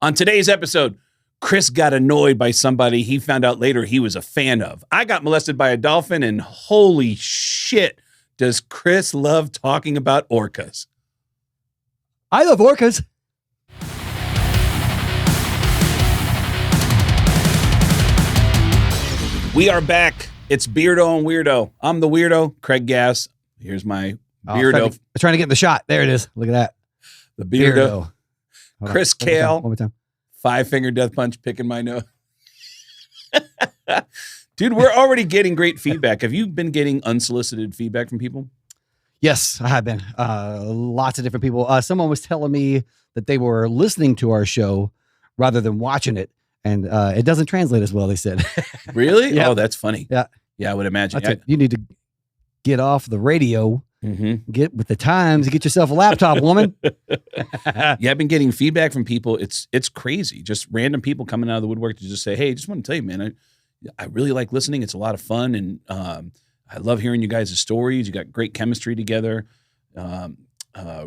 On today's episode, Chris got annoyed by somebody he found out later he was a fan of. I got molested by a dolphin, and holy shit, does Chris love talking about orcas. I love orcas. We are back. It's Beardo and Weirdo. I'm the weirdo, Craig Gass. Here's my Beardo. Trying to get in the shot. There it is. Look at that. The Beardo. Chris Kael. One more time. 5-finger death punch, picking my nose. Dude, we're already getting great feedback. Have you been getting unsolicited feedback from people? Yes, I have been. Lots of different people. Someone was telling me that they were listening to our show rather than watching it. And it doesn't translate as well, they said. Really? Yeah. Oh, that's funny. Yeah. Yeah, I would imagine. You need to get off the radio, Mm-hmm. get with the times, get yourself a laptop, woman. Yeah, I've been getting feedback from people. It's crazy. Just random people coming out of the woodwork to just say, hey, just want to tell you, man, I really like listening. It's a lot of fun. And I love hearing you guys' stories. You got great chemistry together.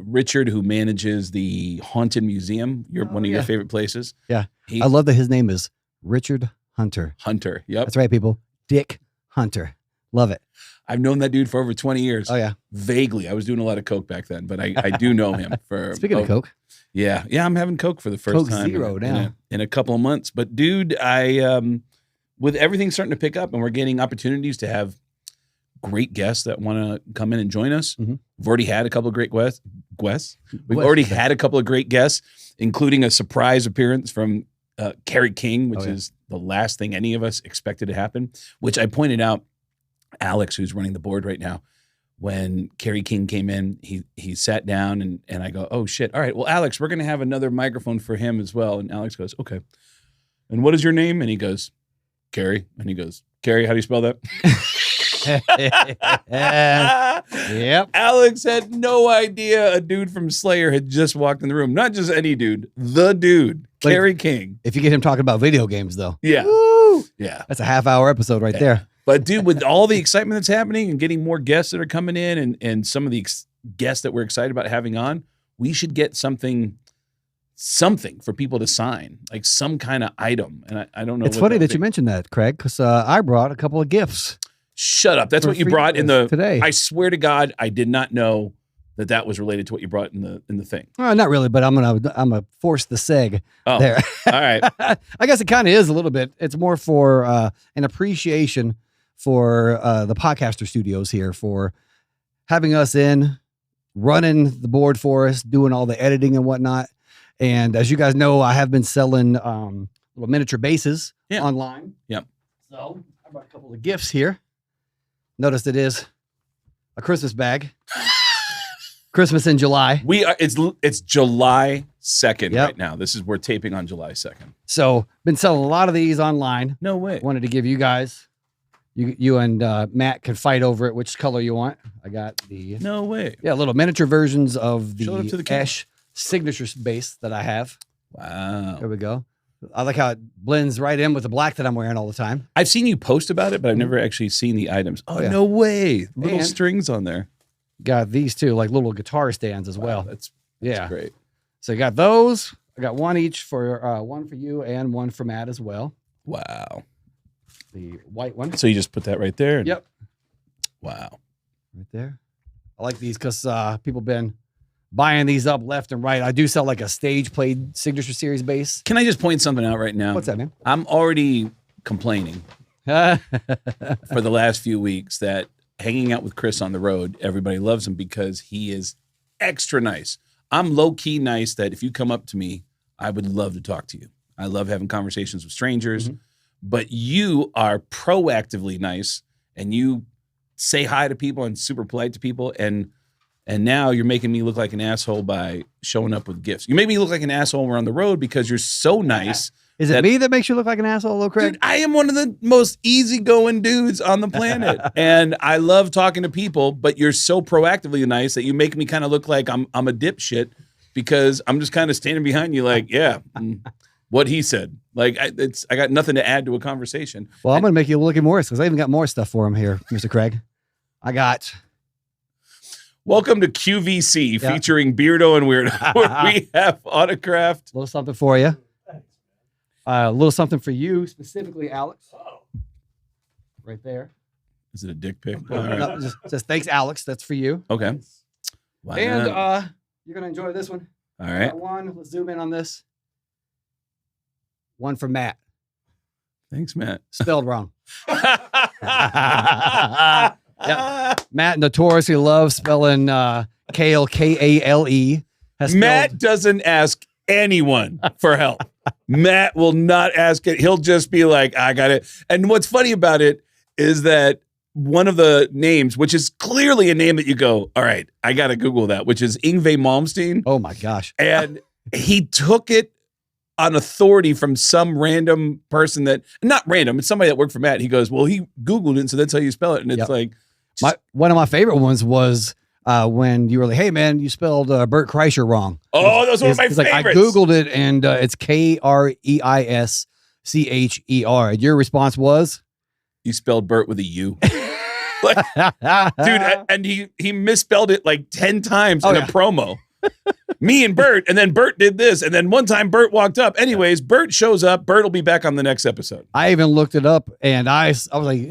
Richard, who manages the Haunted Museum, one of your favorite places. Yeah. I love that his name is Richard Hunter. Hunter. Yep. That's right, people. Dick Hunter. Love it. I've known that dude for over 20 years. Oh, yeah. Vaguely. I was doing a lot of coke back then, but I do know him for. Speaking of coke. Yeah. Yeah, I'm having coke for the first Coke time. Zero now. In a couple of months. But dude, I with everything starting to pick up and we're getting opportunities to have great guests that want to come in and join us. Mm-hmm. We've already had a couple of great guests. We've already had a couple of great guests, including a surprise appearance from Carrie King, which is the last thing any of us expected to happen, which I pointed out. Alex, who's running the board right now, when Carrie King came in, he sat down and I go, oh shit. All right. Well, Alex, we're going to have another microphone for him as well. And Alex goes, okay. And what is your name? And he goes, Carrie. And he goes, Carrie, how do you spell that? Yep. Alex had no idea a dude from Slayer had just walked in the room. Not just any dude, the dude, But Carrie King. If you get him talking about video games, though. Yeah. Woo! Yeah. That's a half-hour episode right there. But dude, with all the excitement that's happening and getting more guests that are coming in and some of the guests that we're excited about having on, we should get something for people to sign, like some kind of item. And I don't know. It's funny that you mentioned that, Craig, because I brought a couple of gifts. Shut up. That's what you brought in the today. I swear to God, I did not know that was related to what you brought in the thing. Not really, but I'm gonna force the seg there. All right. I guess it kind of is a little bit. It's more for an appreciation for the podcaster studios here for having us in, running the board for us, doing all the editing and whatnot. And as you guys know, I have been selling little miniature bases online. Yep. So I brought a couple of gifts here. Notice it is a Christmas bag. Christmas in July. It's July 2nd right now. We're taping on July 2nd. So been selling a lot of these online. No way. Wanted to give you guys, you and Matt can fight over it, which color you want. I got the no way. Yeah, little miniature versions of Show it up to the the Ash signature base that I have. Wow. There we go. I like how it blends right in with the black that I'm wearing all the time. I've seen you post about it, but I've never actually seen the items. Oh, no way. Little strings on there. Got these too, like little guitar stands as well. That's yeah, great. So you got those. I got one each for one for you and one for Matt as well. Wow. The white one. So you just put that right there? Yep. Wow. Right there. I like these because people been buying these up left and right. I do sell like a stage played signature series base. Can I just point something out right now? What's that, man? I'm already complaining for the last few weeks that hanging out with Chris on the road, everybody loves him because he is extra nice. I'm low-key nice that if you come up to me, I would love to talk to you. I love having conversations with strangers, but you are proactively nice and you say hi to people and super polite to people. And now you're making me look like an asshole by showing up with gifts. You make me look like an asshole when we're on the road because you're so nice. Is it me that makes you look like an asshole, though, Craig? Dude, I am one of the most easygoing dudes on the planet. And I love talking to people, but you're so proactively nice that you make me kind of look like I'm a dipshit because I'm just kind of standing behind you like, what he said. Like, I got nothing to add to a conversation. Well, I'm going to make you look even worse because I even got more stuff for him here, Mr. Craig. I got... Welcome to QVC featuring Beardo and Weirdo, where we have autographed. A little something for you. A little something for you, specifically, Alex. Right there. Is it a dick pic? All right. No, just says, thanks, Alex. That's for you. Okay. Wow. And you're going to enjoy this one. All right. Got one. Let's zoom in on this. One from Matt. Thanks, Matt. Spelled wrong. Yep. Matt notoriously loves spelling Kael, K-A-L-E. Matt doesn't ask anyone for help. Matt will not ask it. He'll just be like, I got it. And what's funny about it is that one of the names, which is clearly a name that you go, all right, I got to Google that, which is Yngve Malmsteen. Oh, my gosh. And he took it on authority from some random person that, not random, it's somebody that worked for Matt. He goes, well, he Googled it, so that's how you spell it. And it's like. One of my favorite ones was when you were like, hey, man, you spelled Bert Kreischer wrong. Oh, those were my favorites. Like, I Googled it, and it's K-R-E-I-S-C-H-E-R. And your response was? You spelled Bert with a U. Like, dude, and he misspelled it like 10 times in a promo. Me and Bert, and then Bert did this, and then one time Bert walked up. Anyways, Bert shows up. Bert will be back on the next episode. I even looked it up, and I was like,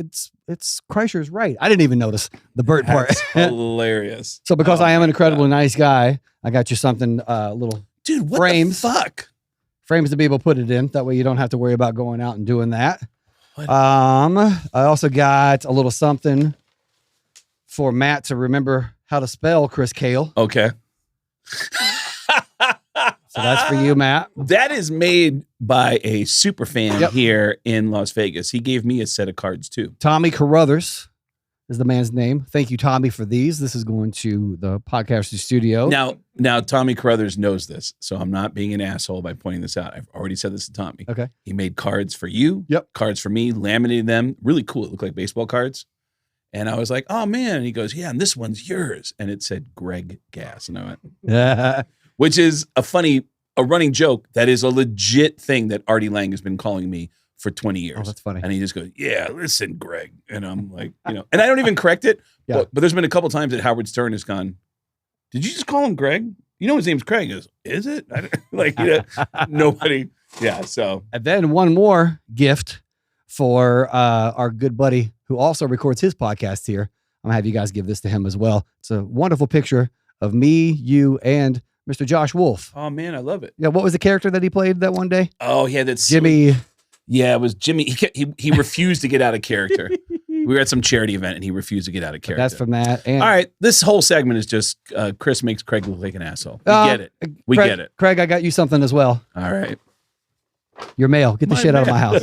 it's Kreischer's right. I didn't even notice the Bert part. Hilarious. So because I am an incredibly nice guy, I got you something little dude. What frames. The fuck? Frames to be able to put it in. That way you don't have to worry about going out and doing that. I also got a little something for Matt to remember how to spell Chris Kael. Okay. So that's for you, Matt. That is made by a super fan here in Las Vegas. He gave me a set of cards too. Tommy Carruthers is the man's name. Thank you, Tommy, for these. This is going to the podcast studio. Now, Tommy Carruthers knows this, so I'm not being an asshole by pointing this out. I've already said this to Tommy. Okay. He made cards for you. Yep. Cards for me. Laminated them. Really cool. It looked like baseball cards. And I was like, oh, man. And he goes, yeah, and this one's yours. And it said Greg Gass. And I went, which is a running joke. That is a legit thing that Artie Lang has been calling me for 20 years. Oh, that's funny. And he just goes, yeah, listen, Greg. And I'm like, and I don't even correct it. But there's been a couple times that Howard Stern has gone, did you just call him Greg? You know his name's Craig. He goes, is it? Nobody. Yeah, so. And then one more gift for our good buddy who also records his podcast here. I'm going to have you guys give this to him as well. It's a wonderful picture of me, you, and Mr. Josh Wolf. Oh, man, I love it. Yeah, what was the character that he played that one day? Oh, he had that Jimmy. Yeah, it was Jimmy. He refused to get out of character. We were at some charity event, and he refused to get out of character. That's from that. And all right, this whole segment is just Chris makes Craig look like an asshole. We get it. We get it. Craig, I got you something as well. All right. Your mail. Get the shit out of my house.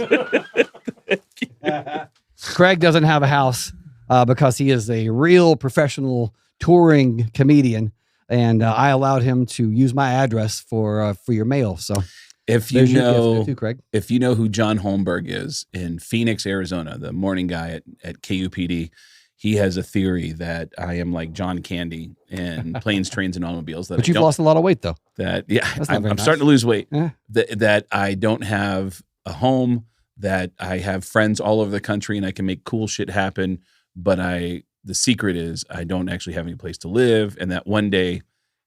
Craig doesn't have a house because he is a real professional touring comedian, and I allowed him to use my address for your mail. So if you know, Craig. If you know who John Holmberg is in Phoenix, Arizona, the morning guy at KUPD, he has a theory that I am like John Candy in Planes, Trains, and Automobiles. But you've lost a lot of weight, though. I'm starting to lose weight. Yeah. That I don't have a home, that I have friends all over the country, and I can make cool shit happen. But the secret is I don't actually have any place to live, and that one day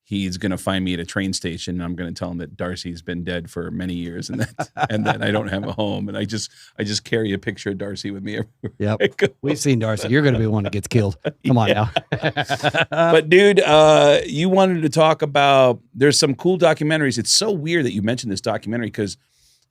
he's going to find me at a train station, and I'm going to tell him that Darcy's been dead for many years, and that I don't have a home, and I just carry a picture of Darcy with me everywhere. Yep, we've seen Darcy. You're going to be the one that gets killed. Come on now. But dude, you wanted to talk about. There's some cool documentaries. It's so weird that you mentioned this documentary because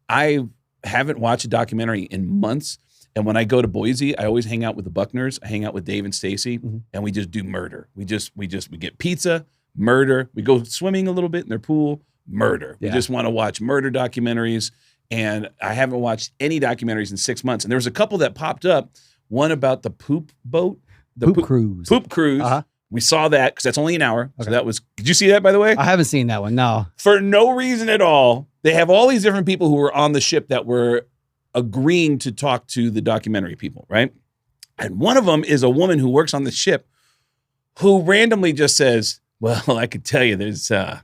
I haven't watched a documentary in months. And when I go to Boise, I always hang out with the Buckners. I hang out with Dave and Stacy, and we just do murder. We get pizza. Murder. We go swimming a little bit in their pool. Murder. We just want to watch murder documentaries. And I haven't watched any documentaries in 6 months. And there was a couple that popped up. One about the poop boat. The poop cruise. Poop cruise. Uh-huh. We saw that because that's only an hour. Okay. So that was, did you see that, by the way? I haven't seen that one, no. For no reason at all. They have all these different people who were on the ship that were agreeing to talk to the documentary people, right? And one of them is a woman who works on the ship who randomly just says, well, I could tell you there's a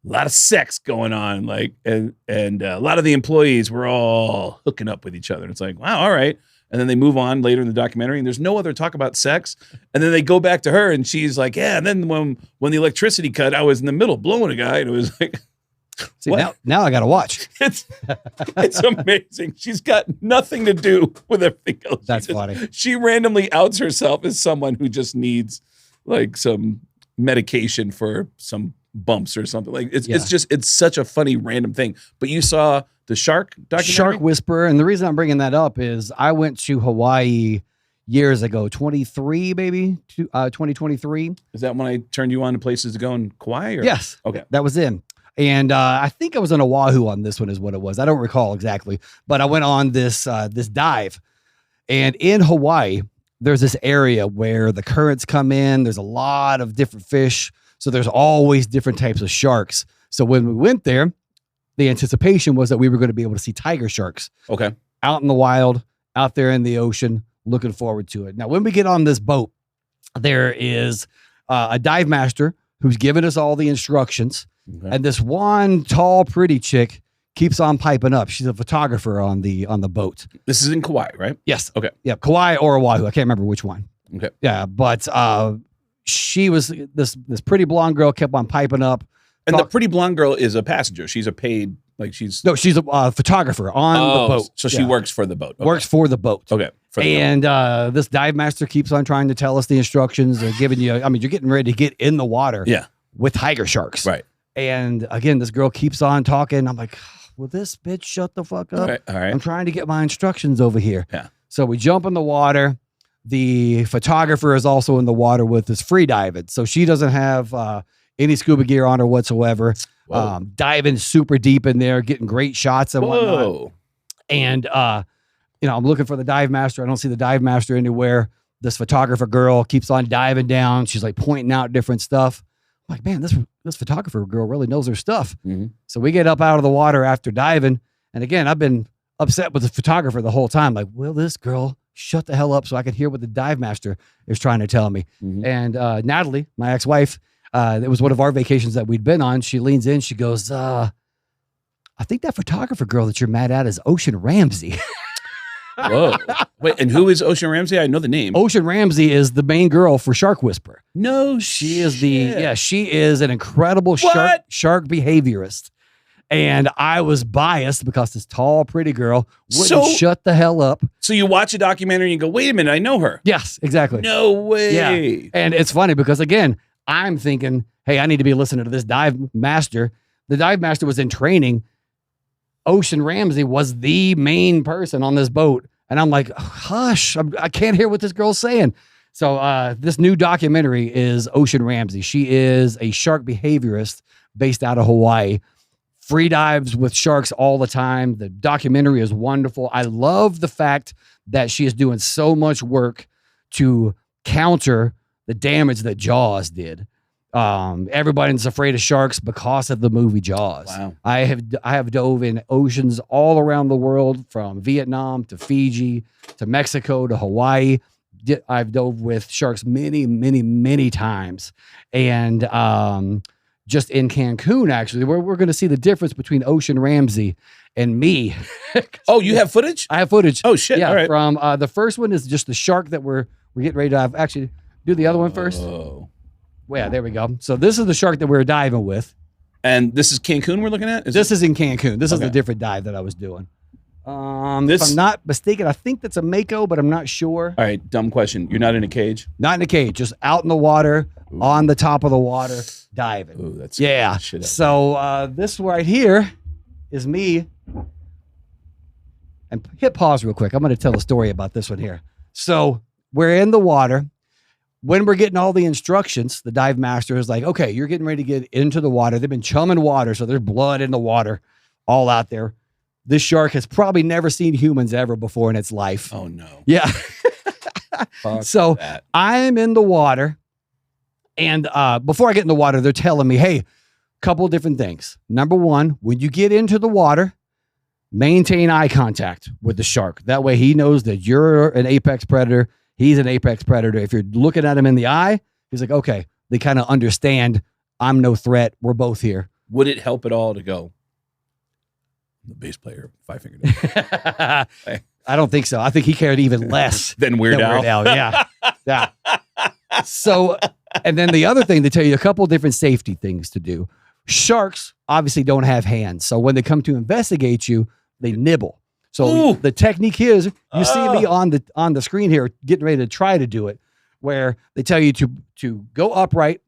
lot of sex going on, like, and a lot of the employees were all hooking up with each other. And it's like, wow, all right. And then they move on later in the documentary, and there's no other talk about sex. And then they go back to her, and she's like, yeah. And then when the electricity cut, I was in the middle blowing a guy, and it was like, See, What? now I got to watch. It's amazing. She's got nothing to do with everything else. That's funny. She randomly outs herself as someone who just needs like some medication for some bumps or something. Like it's such a funny random thing. But you saw the shark documentary? Shark Whisperer. And the reason I'm bringing that up is I went to Hawaii years ago, 2023. Is that when I turned you on to places to go in Kauai? Or? Yes. Okay. That was in. And I think I was on Oahu on this one is what it was. I don't recall exactly. But I went on this dive. And in Hawaii, there's this area where the currents come in. There's a lot of different fish. So there's always different types of sharks. So when we went there, the anticipation was that we were going to be able to see tiger sharks. Okay. Out in the wild, out there in the ocean, looking forward to it. Now, when we get on this boat, there is a dive master who's giving us all the instructions. Okay. And this one tall, pretty chick keeps on piping up. She's a photographer on the boat. This is in Kauai, right? Yes. Okay. Yeah, Kauai or Oahu. I can't remember which one. Okay. Yeah, but she was this pretty blonde girl kept on piping up. And the pretty blonde girl is a passenger. She's a paid, she's a photographer on the boat. So she works for the boat. Okay. Works for the boat. Okay. This dive master keeps on trying to tell us the instructions. They're giving you, you're getting ready to get in the water. Yeah. With tiger sharks. Right. And again, this girl keeps on talking. I'm like, will this bitch shut the fuck up? All right. I'm trying to get my instructions over here. Yeah. So we jump in the water. The photographer is also in the water with us free diving. So she doesn't have any scuba gear on her whatsoever. Diving super deep in there, getting great shots and whatnot. And, I'm looking for the dive master. I don't see the dive master anywhere. This photographer girl keeps on diving down. She's like pointing out different stuff. I'm like, man, this photographer girl really knows her stuff. Mm-hmm. So we get up out of the water after diving. And again, I've been upset with the photographer the whole time. Like, will this girl shut the hell up so I can hear what the dive master is trying to tell me? Mm-hmm. And Natalie, my ex-wife, it was one of our vacations that we'd been on. She leans in. She goes, I think that photographer girl that you're mad at is Ocean Ramsey. Whoa. Wait, and who is Ocean Ramsey? I know the name. Ocean Ramsey is the main girl for Shark Whisperer. No, she is she is an incredible shark behaviorist. And I was biased because this tall, pretty girl wouldn't shut the hell up. So you watch a documentary and you go, wait a minute, I know her. Yes, exactly. No way. Yeah. And it's funny because, again, I'm thinking, hey, I need to be listening to this dive master. The dive master was in training. Ocean Ramsey was the main person on this boat. And I'm like, hush, I can't hear what this girl's saying. So this new documentary is Ocean Ramsey. She is a shark behaviorist based out of Hawaii. Free dives with sharks all the time. The documentary is wonderful. I love the fact that she is doing so much work to counter the damage that Jaws did. Everybody's afraid of sharks because of the movie Jaws. Wow. I have dove in oceans all around the world, from Vietnam to Fiji to Mexico to Hawaii. I've dove with sharks many, many, many times. And just in Cancun, actually, we're going to see the difference between Ocean Ramsey and me. Oh, you have footage? I have footage. Oh, shit. Yeah, all right. From the first one is just the shark that we're getting ready to dive. Actually, do the other one first. Oh. Well, yeah, there we go. So this is the shark that we're diving with. And this is Cancun we're looking at? This is in Cancun. This is a different dive that I was doing. If I'm not mistaken, I think that's a Mako, but I'm not sure. All right, dumb question. You're not in a cage? Not in a cage, just out in the water, on the top of the water, diving. Ooh, that's shit. So this right here is me. And hit pause real quick. I'm going to tell a story about this one here. So we're in the water. When we're getting all the instructions, the dive master is like, okay, you're getting ready to get into the water. They've been chumming water, so there's blood in the water all out there. This shark has probably never seen humans ever before in its life. Oh, no. Yeah. So that. I'm in the water, and before I get in the water, they're telling me, hey, couple of different things. Number one, when you get into the water, maintain eye contact with the shark. That way he knows that you're an apex predator. He's an apex predator. If you're looking at him in the eye, he's like, okay, they kind of understand I'm no threat. We're both here. Would it help at all to go, the bass player, 5 Finger Death? I don't think so. I think he cared even less than Weird Al. Yeah. Yeah. So, and then the other thing, they tell you a couple of different safety things to do. Sharks obviously don't have hands. So when they come to investigate you, they nibble. So Ooh. the technique is, you see me on the screen here getting ready to try to do it, where they tell you to go upright,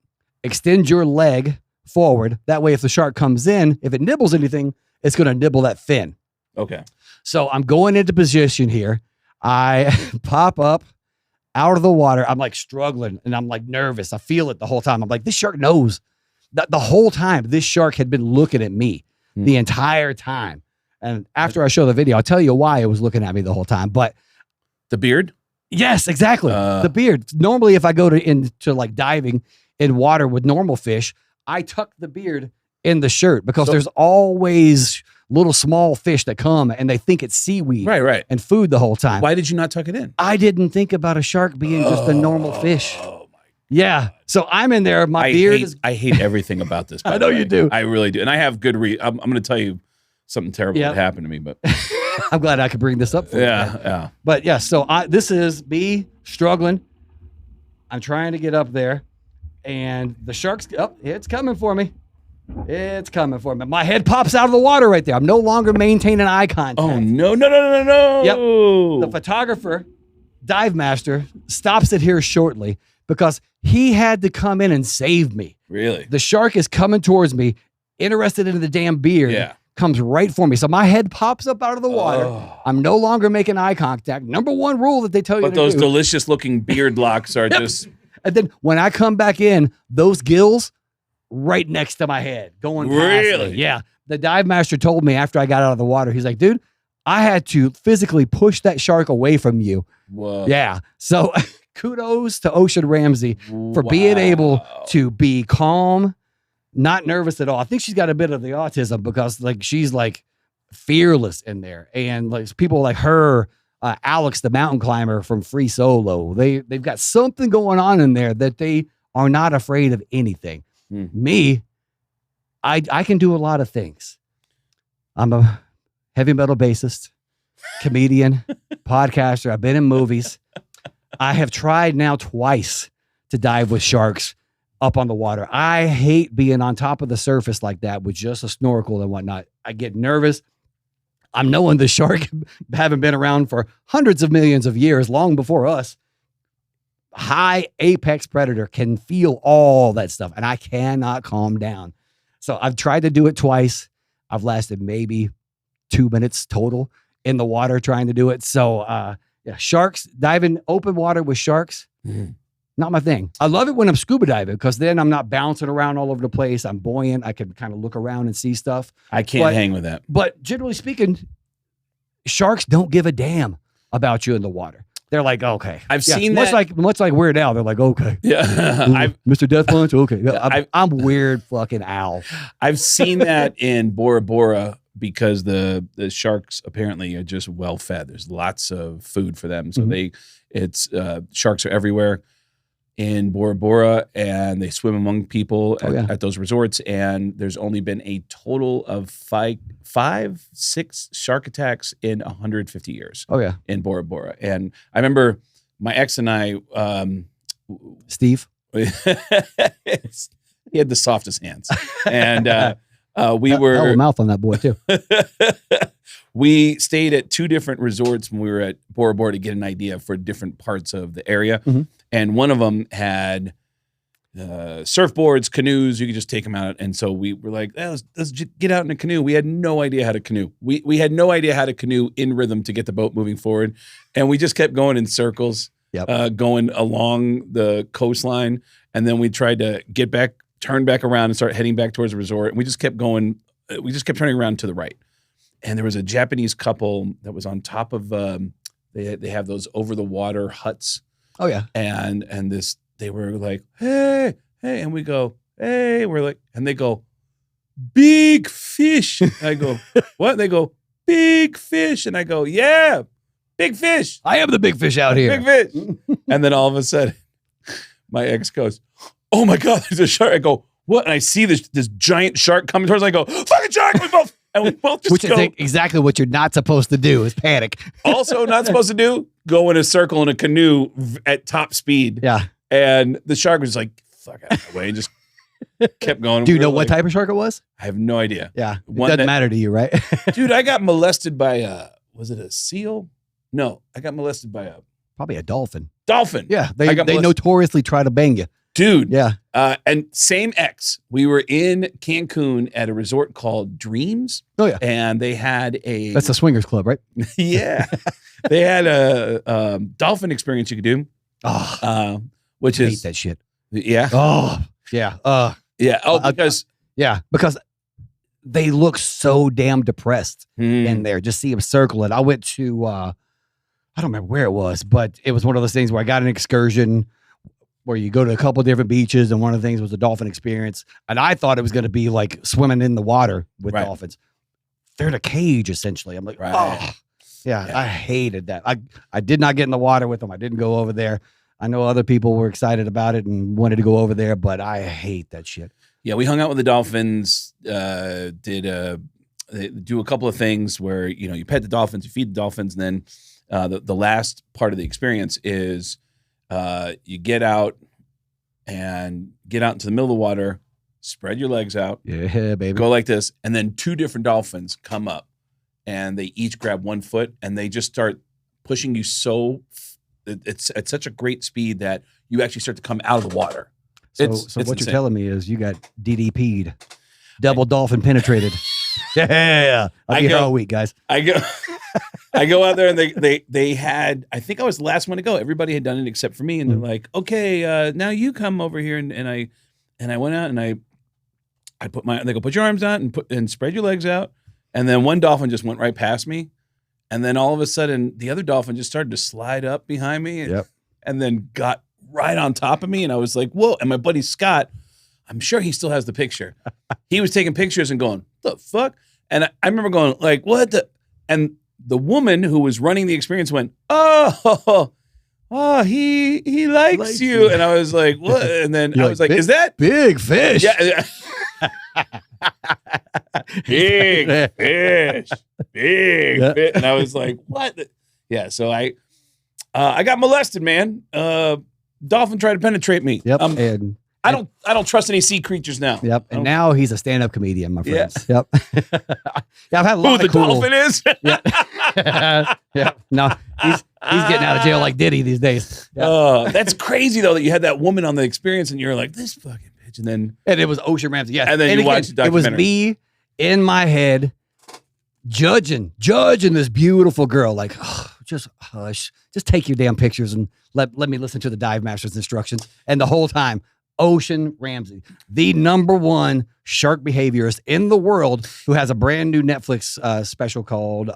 extend your leg forward. That way, if the shark comes in, if it nibbles anything, it's going to nibble that fin. Okay. So I'm going into position here. I pop up out of the water. I'm like struggling and I'm like nervous. I feel it the whole time. I'm like, this shark knows. The whole time, this shark had been looking at me the entire time. And after I show the video, I'll tell you why it was looking at me the whole time. But the beard? Yes, exactly. The beard. Normally, if I go into like diving in water with normal fish, I tuck the beard in the shirt because there's always little small fish that come and they think it's seaweed and food the whole time. Why did you not tuck it in? I didn't think about a shark being just a normal fish. Oh my Yeah. So I'm in there. My beard is. I hate everything about this. I know you do. I really do. And I have good I'm going to tell you something terrible that happened to me, but I'm glad I could bring this up for you. Yeah. But yeah, so this is me struggling. I'm trying to get up there and the shark's it's coming for me. It's coming for me. My head pops out of the water right there. I'm no longer maintaining eye contact. Oh, no. Yep. The photographer, dive master, stops it here shortly because he had to come in and save me. Really? The shark is coming towards me, interested in the damn beard, comes right for me. So my head pops up out of the water. I'm no longer making eye contact. Number one rule that they tell you to do. But those delicious looking beard locks are just... And then when I come back in, those gills right next to my head going past Really? me. Yeah. The dive master told me after I got out of the water, he's like, dude, I had to physically push that shark away from you. Whoa. Yeah. So kudos to Ocean Ramsey for being able to be calm, not nervous at all. I think she's got a bit of the autism because like she's like fearless in there. And like people like her, Alex, the mountain climber from Free Solo, they've got something going on in there that they are not afraid of anything. Me, I can do a lot of things. I'm a heavy metal bassist, comedian, podcaster. I've been in movies. I have tried now twice to dive with sharks up on the water. I hate being on top of the surface like that with just a snorkel and whatnot. I get nervous. I'm knowing the shark haven't been around for hundreds of millions of years, long before us. High apex predator can feel all that stuff, and I cannot calm down. So I've tried to do it twice. I've lasted maybe 2 minutes total in the water trying to do it. So sharks, diving open water with sharks, not my thing. I love it when I'm scuba diving because then I'm not bouncing around all over the place. I'm buoyant. I can kind of look around and see stuff. I can't hang with that. But generally speaking, sharks don't give a damn about you in the water. They're like, okay. I've seen that. Much like Weird Al. They're like, okay. Yeah. Mr. Death Punch. Okay. Yeah, I'm Weird fucking Al. I've seen that in Bora Bora because the sharks apparently are just well fed. There's lots of food for them. So sharks are everywhere in Bora Bora and they swim among people at those resorts. And there's only been a total of 6 shark attacks in 150 years. Oh yeah. In Bora Bora. And I remember my ex and I, Steve, he had the softest hands and, we were hell of a mouth on that boy too. We stayed at 2 different resorts when we were at Bora Bora to get an idea for different parts of the area. And one of them had surfboards, canoes. You could just take them out. And so we were like, let's get out in a canoe. We had no idea how to canoe. We had no idea how to canoe in rhythm to get the boat moving forward. And we just kept going in circles, going along the coastline. And then we tried to get back, turn back around and start heading back towards the resort. And we just kept going. We just kept turning around to the right. And there was a Japanese couple that was on top of, they have those over the water huts. Oh yeah. And they were like, hey. And we go, hey, we're like, and they go, big fish. I go, what? And they go, big fish. And I go, yeah, big fish. I am the big fish out here. Big fish. And then all of a sudden, my ex goes, oh my God, there's a shark. I go, what? And I see this giant shark coming towards us. I go, fucking shark. And we both just go. Which is exactly what you're not supposed to do is panic. Also not supposed to do, go in a circle in a canoe at top speed. Yeah. And the shark was like, fuck out of my way. And just Kept going. Do you know what type of shark it was? I have no idea. Yeah. It doesn't matter to you, right? Dude, I got molested by was it a seal? No, I got molested by probably a dolphin. Dolphin. Yeah. They notoriously try to bang you. Dude. Yeah. And same ex. We were in Cancun at a resort called Dreams. Oh, yeah. And they had That's a swingers club, right? Yeah. They had a dolphin experience you could do. Oh, which I is. hate that shit. Yeah. Oh, yeah. Yeah. Oh, because. Because they look so damn depressed in there. Just see them circling. I went to, I don't remember where it was, but it was one of those things where I got an excursion where you go to a couple different beaches, and one of the things was a dolphin experience. And I thought it was going to be like swimming in the water with dolphins. They're in a cage, essentially. I'm like, oh, yeah, I hated that. I did not get in the water with them. I didn't go over there. I know other people were excited about it and wanted to go over there, but I hate that shit. Yeah, we hung out with the dolphins, they do a couple of things where, you pet the dolphins, you feed the dolphins, and then the last part of the experience is you get out into the middle of the water, spread your legs out. Yeah, baby. Go like this, and then 2 different dolphins come up, and they each grab 1 foot, and they just start pushing you it's at such a great speed that you actually start to come out of the water. So what you're telling me is you got DDP'd, double dolphin penetrated. Yeah, I'll be here all week, guys. I go out there, and they had. I think I was the last one to go. Everybody had done it except for me, and they're like, "Okay, now you come over here." And I went out, and I put they go, put your arms out and spread your legs out, and then one dolphin just went right past me, and then all of a sudden the other dolphin just started to slide up behind me, and then got right on top of me, and I was like, whoa. And my buddy Scott, I'm sure he still has the picture. He was taking pictures and going, the fuck? And I remember going, like, what the? And the woman who was running the experience went, oh, he likes you. And I was like, what? And then I was like, is that big fish? Yeah. Big fish. Big fish. And I was like, what? Yeah. So I got molested, man. Dolphin tried to penetrate me. Yep. And I don't trust any sea creatures now. Yep. And now he's a stand-up comedian, my friends. Yeah. Yep. Yeah, I've had a lot Who the dolphin is? Yeah. Yeah. No, he's getting out of jail like Diddy these days. Yep. That's crazy though that you had that woman on the experience and you're like, this fucking bitch. And it was Ocean Ramsey. Yeah. And then you watched the documentary. It was me in my head judging this beautiful girl. Like, oh, just hush. Just take your damn pictures and let me listen to the dive master's instructions. And the whole time, Ocean Ramsey, the #1 shark behaviorist in the world, who has a brand new Netflix special called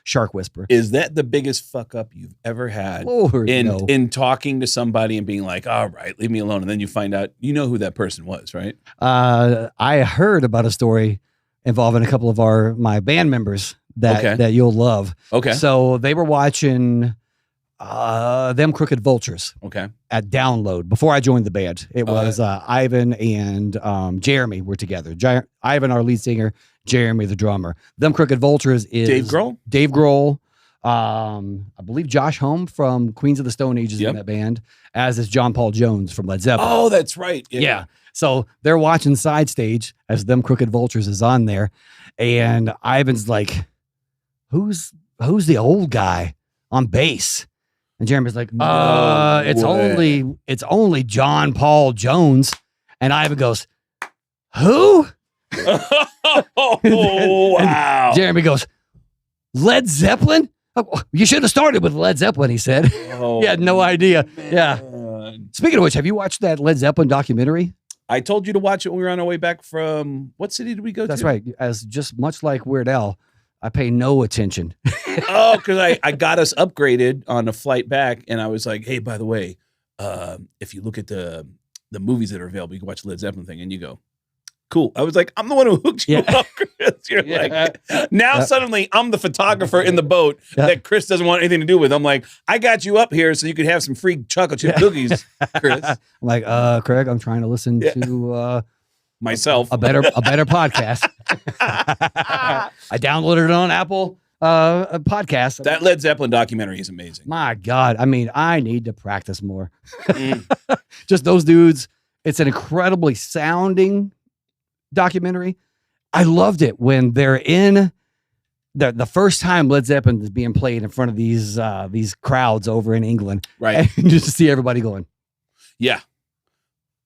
Shark Whisper. Is that the biggest fuck up you've ever had no. in talking to somebody and being like, all right, leave me alone. And then you find out, you know who that person was, right? I heard about a story involving a couple of my band members that you'll love. Okay. So they were watching Them Crooked Vultures. Okay. At Download before I joined the band. It was Ivan and Jeremy were together. Ivan, our lead singer, Jeremy, the drummer. Them Crooked Vultures is Dave Grohl. Dave Grohl. I believe Josh Homme from Queens of the Stone Age is in that band, as is John Paul Jones from Led Zeppelin. Oh, that's right. Yeah. So they're watching Side Stage as Them Crooked Vultures is on there, and Ivan's like, "Who's the old guy on bass?" And Jeremy's like, it's only John Paul Jones. And Ivan goes, who? Oh, wow. Jeremy goes, Led Zeppelin? Oh, you should have started with Led Zeppelin, he said. He had no idea. Man. Yeah. Speaking of which, have you watched that Led Zeppelin documentary? I told you to watch it when we were on our way back from, what city did we go to? That's right. As just much like Weird Al, I pay no attention. Oh, because I got us upgraded on a flight back, and I was like, hey, by the way, if you look at the movies that are available, you can watch the Led Zeppelin thing, and you go, cool. I was like, I'm the one who hooked you up, Chris. You're like, now suddenly I'm the photographer in the boat that Chris doesn't want anything to do with. I'm like, I got you up here so you could have some free chocolate chip cookies, Chris. I'm like, Craig, I'm trying to listen to myself a better podcast. I downloaded it on Apple podcast. That Led Zeppelin documentary is amazing. My God. I mean, I need to practice more. Just those dudes It's an incredibly sounding documentary. I loved it when they're in the first time Led Zeppelin is being played in front of these crowds over in England. Right. And just to see everybody going. Yeah.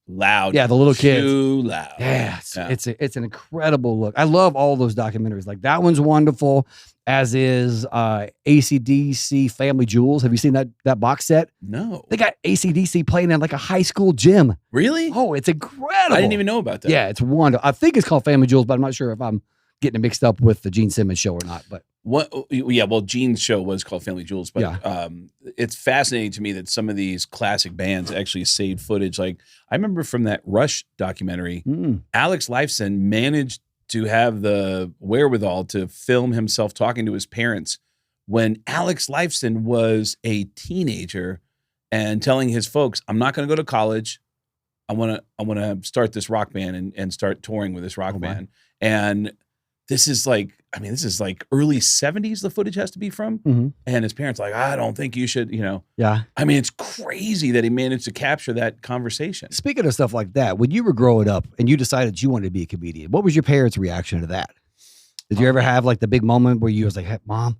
Loud. Yeah, the little kids. Too loud. Yeah, it's an incredible look. I love all those documentaries. Like that one's wonderful, as is AC/DC Family Jewels. Have you seen that box set? No. They got AC/DC playing in like a high school gym. Really? Oh, it's incredible. I didn't even know about that. Yeah, it's wonderful. I think it's called Family Jewels, but I'm not sure if I'm getting it mixed up with the Gene Simmons show or not. But what? Yeah, well, Gene's show was called Family Jewels, but it's fascinating to me that some of these classic bands actually saved footage. Like I remember from that Rush documentary, Alex Lifeson managed to have the wherewithal to film himself talking to his parents when Alex Lifeson was a teenager and telling his folks, "I'm not going to go to college. I want to start this rock band and start touring with this rock band." And this is like early 70s the footage has to be from. And his parents like, "I don't think you should, Yeah. I mean, it's crazy that he managed to capture that conversation. Speaking of stuff like that, when you were growing up and you decided you wanted to be a comedian, what was your parents' reaction to that? Did you ever have like the big moment where you was like, "Hey, Mom,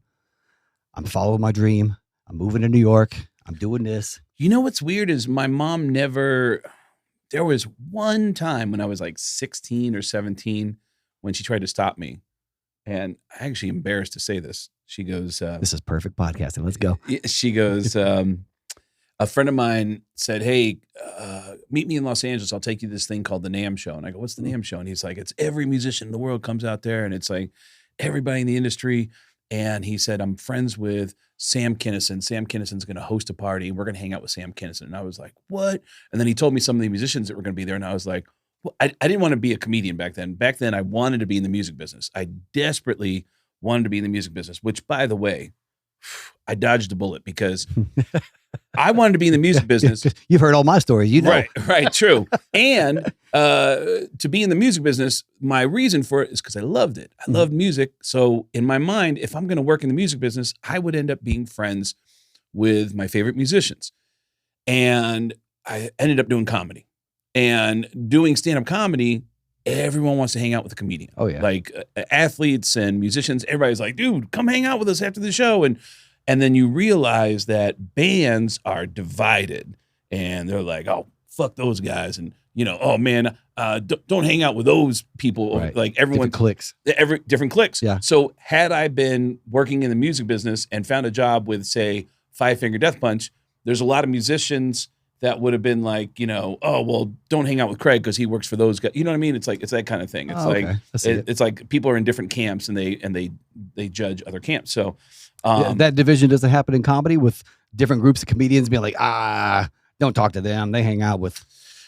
I'm following my dream. I'm moving to New York. I'm doing this." You know what's weird is my mom never, there was one time when I was like 16 or 17 when she tried to stop me. And I'm actually embarrassed to say this. She goes, "This is perfect podcasting. Let's go." She goes, a friend of mine said, "Hey, meet me in Los Angeles. I'll take you to this thing called the NAMM show." And I go, "What's the NAMM show?" And he's like, "It's every musician in the world comes out there. And it's like everybody in the industry." And he said, "I'm friends with Sam Kinison. Sam Kinison's going to host a party. And we're going to hang out with Sam Kinison." And I was like, "What?" And then he told me some of the musicians that were going to be there. And I was like, well, I didn't want to be a comedian back then. Back then, I wanted to be in the music business. I desperately wanted to be in the music business, which, by the way, I dodged a bullet because I wanted to be in the music business. You've heard all my stories, you know. Right, true. And to be in the music business, my reason for it is because I loved it. I loved music. So in my mind, if I'm going to work in the music business, I would end up being friends with my favorite musicians. And I ended up doing comedy. And doing stand-up comedy, everyone wants to hang out with a comedian. Oh, yeah. Like athletes and musicians, everybody's like, "Dude, come hang out with us after the show." And then you realize that bands are divided. And they're like, "Oh, fuck those guys." And, "Oh, man, don't hang out with those people." Right. Like everyone. Different cliques. Yeah. So had I been working in the music business and found a job with, say, Five Finger Death Punch, there's a lot of musicians that would have been like, "Oh, well, don't hang out with Craig because he works for those guys." You know what I mean? It's like, it's that kind of thing. It's it's like people are in different camps and they judge other camps. So that division doesn't happen in comedy with different groups of comedians being like, don't talk to them. They hang out with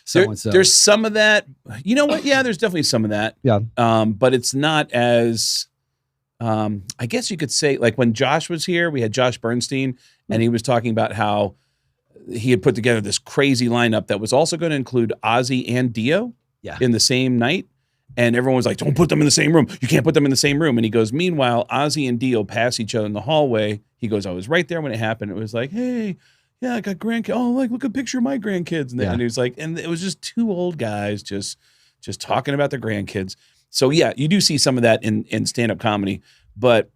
so-and-so. There's some of that. You know what? Yeah, there's definitely some of that. Yeah. But it's not as, I guess you could say, like when Josh was here, we had Josh Bernstein and he was talking about how he had put together this crazy lineup that was also going to include Ozzy and Dio in the same night. And everyone was like, "Don't put them in the same room. You can't put them in the same room." And he goes, "Meanwhile, Ozzy and Dio pass each other in the hallway." He goes, "I was right there when it happened. It was like, hey, yeah, I got grandkids. Oh, like, look at a picture of my grandkids." And he was like, and it was just two old guys just talking about their grandkids. So yeah, you do see some of that in stand-up comedy, but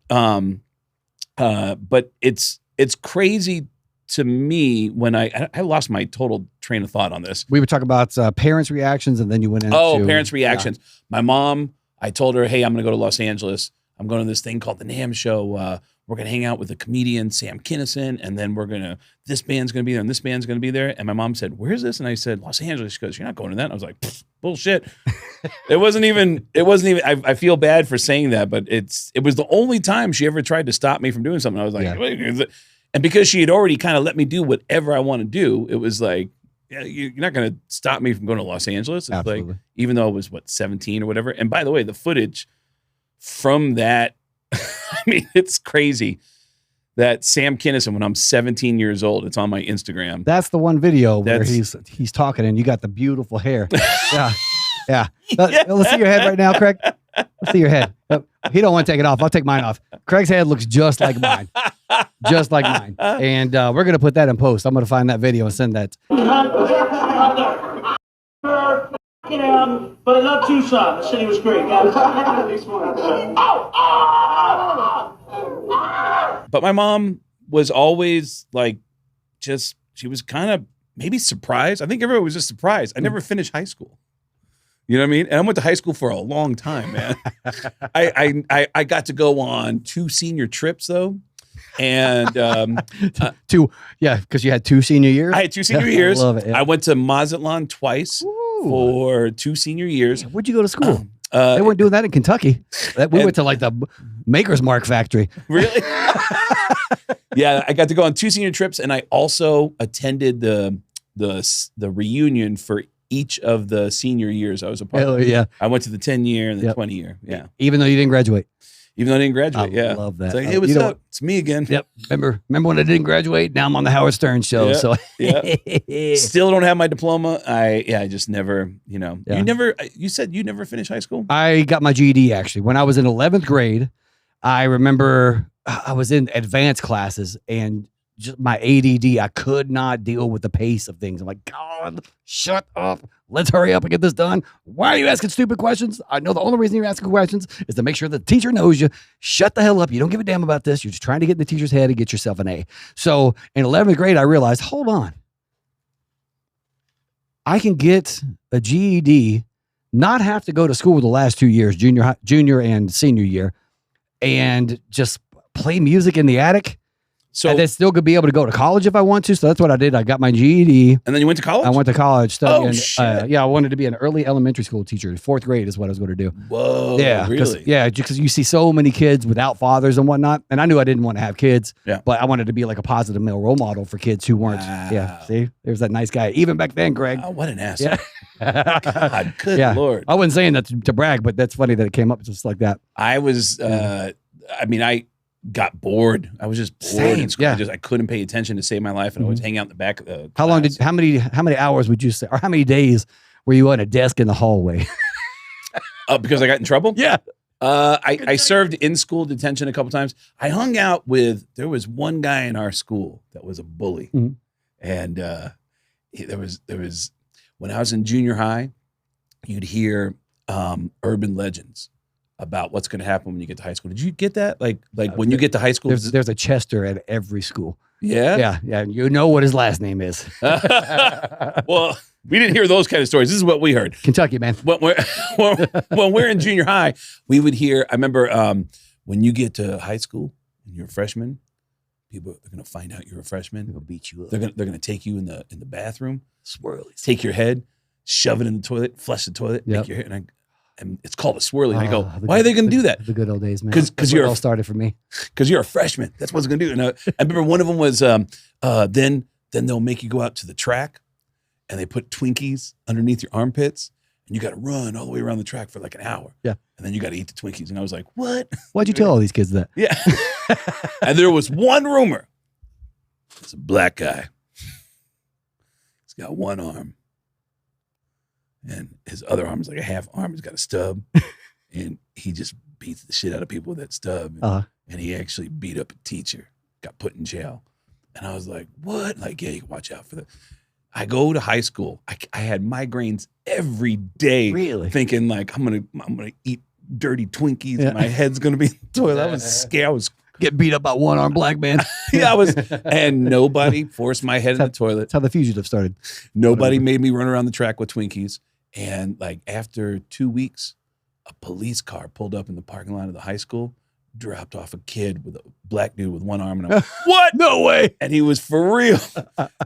it's crazy to me when I lost my total train of thought on this. We were talking about parents' reactions, and then you went into parents' reactions. Yeah. My mom, I told her, "Hey, I'm going to go to Los Angeles. I'm going to this thing called the NAMM show. We're going to hang out with the comedian Sam Kinison, and then this band's going to be there, and this band's going to be there." And my mom said, "Where's this?" And I said, "Los Angeles." She goes, "You're not going to that." And I was like, bullshit. It wasn't even. I feel bad for saying that, but it was the only time she ever tried to stop me from doing something. I was like, Wait. And because she had already kind of let me do whatever I want to do, it was like, yeah, you're not going to stop me from going to Los Angeles. It's Absolutely. Like, even though I was 17 or whatever. And by the way, the footage from that, I mean, it's crazy. That Sam Kinison when I'm 17 years old, it's on my Instagram. That's the one video where he's talking and you got the beautiful hair. Yeah. Let's see your head right now, Craig. Let's see your head. He don't want to take it off. I'll take mine off. Craig's head looks just like mine. Just like mine. And we're going to put that in post. I'm going to find that video and send that. But I love Tucson. The city was great. But my mom was always like, she was kind of maybe surprised. I think everyone was just surprised. I never finished high school. You know what I mean? And I went to high school for a long time, man. I got to go on 2 senior trips though. And because you had 2 senior years. I had 2 senior years. I love it. Yeah. I went to Mazatlan twice for 2 senior years. Where'd you go to school? They weren't doing that in Kentucky. We went to like the Maker's Mark factory. Really? Yeah, I got to go on 2 senior trips, and I also attended the reunion for each of the senior years I was a part of. Yeah. I went to the 10-year and the 20-year. Yeah. Even though you didn't graduate. Even though I didn't graduate. I love that. It's like, hey, what's up? It's me again. Yep. Remember when I didn't graduate? Now I'm on the Howard Stern show. Yeah. So Still don't have my diploma. I just never, Yeah. You said you never finished high school? I got my GED actually. When I was in 11th grade, I remember I was in advanced classes and just my ADD, I could not deal with the pace of things. I'm like, God, shut up. Let's hurry up and get this done. Why are you asking stupid questions? I know the only reason you're asking questions is to make sure the teacher knows you. Shut the hell up. You don't give a damn about this. You're just trying to get in the teacher's head and get yourself an A. So in 11th grade, I realized, hold on. I can get a GED, not have to go to school the last 2 years, junior and senior year, and just play music in the attic. So and then still could be able to go to college if I want to. So that's what I did. I got my GED. And then you went to college? I went to college studying. Oh, shit. I wanted to be an early elementary school teacher. 4th grade is what I was going to do. Whoa, yeah, really? Yeah, because you see so many kids without fathers and whatnot. And I knew I didn't want to have kids. Yeah. But I wanted to be like a positive male role model for kids who weren't. Wow. Yeah. See, there's that nice guy. Even back then, Greg. Oh, what an asshole. Yeah. God, good Lord. I wasn't saying that to brag, but that's funny that it came up just like that. I was, I got bored. I was just bored in school. Yeah. I couldn't pay attention to save my life, and I would hang out in the back of the class. How many hours would you say, or how many days were you on a desk in the hallway? Because I got in trouble? Yeah. I served in school detention a couple times. I hung out there was one guy in our school that was a bully. Mm-hmm. And there was, when I was in junior high, you'd hear urban legends about what's going to happen when you get to high school. Did you get that? Like when you get to high school? There's a Chester at every school. Yeah? Yeah. You know what his last name is. Well, we didn't hear those kind of stories. This is what we heard. Kentucky, man. When we're in junior high, we would hear, I remember when you get to high school and you're a freshman, people are going to find out you're a freshman. They'll beat you up. They're going to take you in the bathroom, swirlies, take your head, shove it in the toilet, flush the toilet, make your hair, and it's called a swirly. And I go, why are they going to do that? The good old days, man. Because it all started for me. Because you're a freshman. That's what it's going to do. And I remember one of them was then they'll make you go out to the track, and they put Twinkies underneath your armpits, and you got to run all the way around the track for like an hour. Yeah. And then you got to eat the Twinkies. And I was like, what? Why'd you tell all these kids that? Yeah. And there was one rumor. It's a black guy. He's got one arm. And his other arm is like a half arm. He's got a stub. And he just beats the shit out of people with that stub. And he actually beat up a teacher, got put in jail. And I was like, what? Like, yeah, you can watch out for that. I go to high school. I had migraines every day. Really? Thinking like, I'm gonna eat dirty Twinkies and my head's gonna be in the toilet. I was scared. I was get beat up by one armed black man. Yeah, I was, and nobody forced my head in the toilet. That's how the fugitive started. Nobody made me run around the track with Twinkies. And like after 2 weeks, a police car pulled up in the parking lot of the high school, dropped off a kid with a black dude with one arm. And I'm like, what? No way. And he was for real.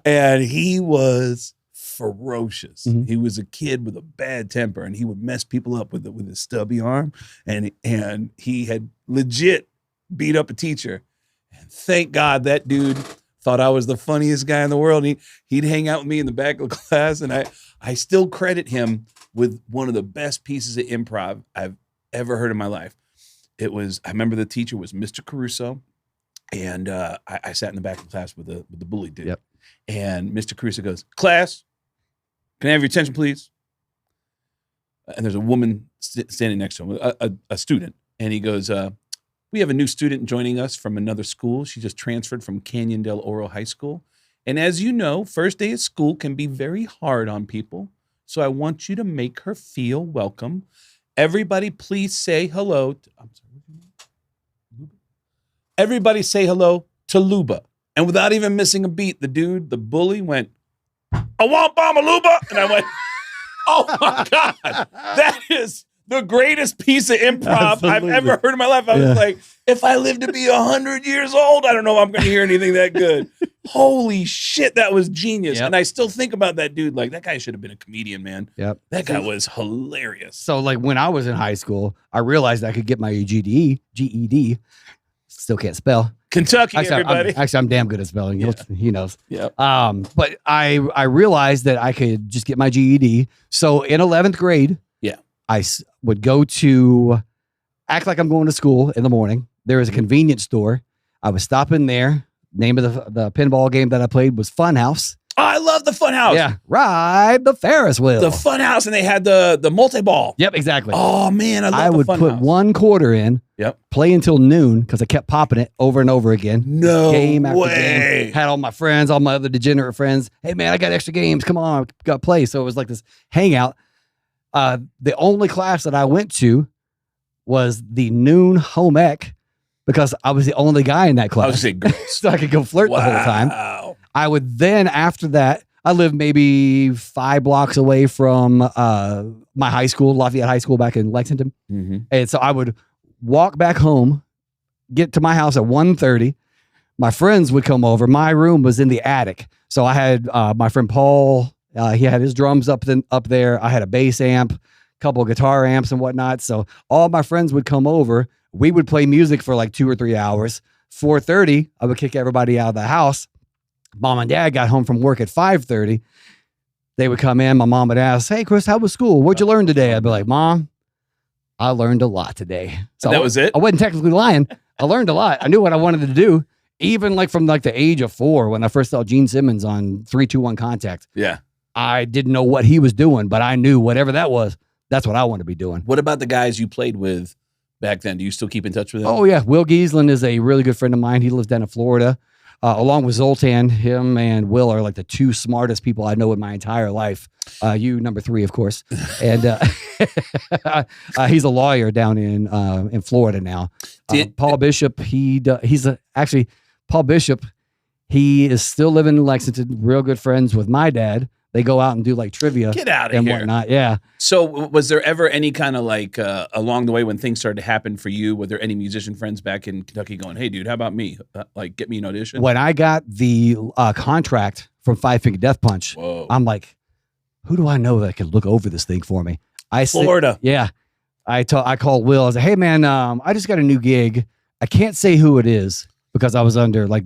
And he was ferocious. Mm-hmm. He was a kid with a bad temper, and he would mess people up with his stubby arm. And he had legit beat up a teacher. And thank God that dude thought I was the funniest guy in the world. And he'd hang out with me in the back of the class, and I still credit him with one of the best pieces of improv I've ever heard in my life. I remember the teacher was Mr. Caruso, and I sat in the back of the class with the bully dude. Yep. And Mr. Caruso goes, class, can I have your attention, please? And there's a woman standing next to him, a student. And he goes, we have a new student joining us from another school. She just transferred from Canyon del Oro High School. And as you know, first day of school can be very hard on people. So I want you to make her feel welcome. Everybody, please say hello. I'm sorry. What's your name? Everybody say hello to Luba. And without even missing a beat, the bully went, I want Mama Luba. And I went, oh my God, that is the greatest piece of improv I've ever heard in my life. I was like, if I live to be 100 years old, I don't know if I'm going to hear anything that good. Holy shit, that was genius. And I still think about that dude. Like, that guy should have been a comedian, man. Yep. That guy was hilarious. So, like, when I was in high school, I realized I could get my GED. Still can't spell. Kentucky, everybody. I'm damn good at spelling. Yeah. He knows. Yeah. But I realized that I could just get my GED. So in 11th grade, I would go to act like I'm going to school in the morning. There was a convenience store. I would stop in there. Name of the pinball game that I played was Funhouse. Oh, I love the Funhouse. Yeah. Ride the Ferris wheel. The Funhouse, and they had the multi-ball. Yep, exactly. Oh, man, I would put $1 in. Yep. Play until noon because I kept popping it over and over again. No game after way. Game. Had all my friends, all my other degenerate friends. Hey, man, I got extra games. Come on, got to play. So it was like this hangout. The only class that I went to was the noon home ec because I was the only guy in that class. I was saying girls. So I could go flirt the whole time. I would then, after that, I lived maybe 5 blocks away from my high school, Lafayette High School back in Lexington. Mm-hmm. And so I would walk back home, get to my house at 1:30. My friends would come over. My room was in the attic. So I had my friend Paul. He had his drums up there. I had a bass amp, a couple of guitar amps and whatnot. So all my friends would come over. We would play music for like 2 or 3 hours. 4:30, I would kick everybody out of the house. Mom and Dad got home from work at 5:30. They would come in. My mom would ask, hey, Chris, how was school? What'd you learn today? I'd be like, Mom, I learned a lot today. So that was it? I wasn't technically lying. I learned a lot. I knew what I wanted to do. Even like from like the age of 4, when I first saw Gene Simmons on 3-2-1 Contact. Yeah. I didn't know what he was doing, but I knew whatever that was, that's what I want to be doing. What about the guys you played with back then? Do you still keep in touch with them? Oh, yeah. Will Giesland is a really good friend of mine. He lives down in Florida. Along with Zoltan, him and Will are like the 2 smartest people I know in my entire life. You, number 3, of course. And he's a lawyer down in Florida now. Paul Bishop, Paul Bishop, he is still living in Lexington, real good friends with my dad. They go out and do like trivia. Get out of and here. Whatnot. Yeah. So was there ever any kind of like along the way when things started to happen for you? Were there any musician friends back in Kentucky going, hey, dude, how about me? Like, get me an audition? When I got the contract from Five Finger Death Punch, I'm like, who do I know that can look over this thing for me? Florida. Yeah. I called Will. I was like, hey, man, I just got a new gig. I can't say who it is because I was under like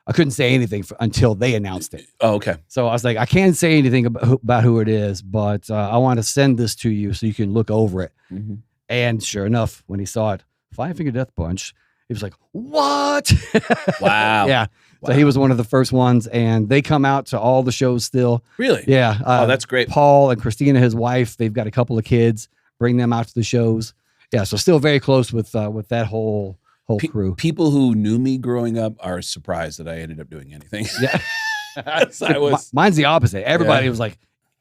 I couldn't say anything until they announced it. Oh, okay. So I was like, I can't say anything about who it is, but I want to send this to you so you can look over it. Mm-hmm. And sure enough, when he saw it, Five Finger Death Punch, he was like, what? Wow. Yeah. Wow. So he was one of the first ones, and they come out to all the shows still. Really? Yeah. Oh, that's great. Paul and Christina, his wife, they've got a couple of kids, bring them out to the shows. Yeah. So still very close with that whole crew. People who knew me growing up are surprised that I ended up doing anything. Yeah. Mine's the opposite. Everybody was like,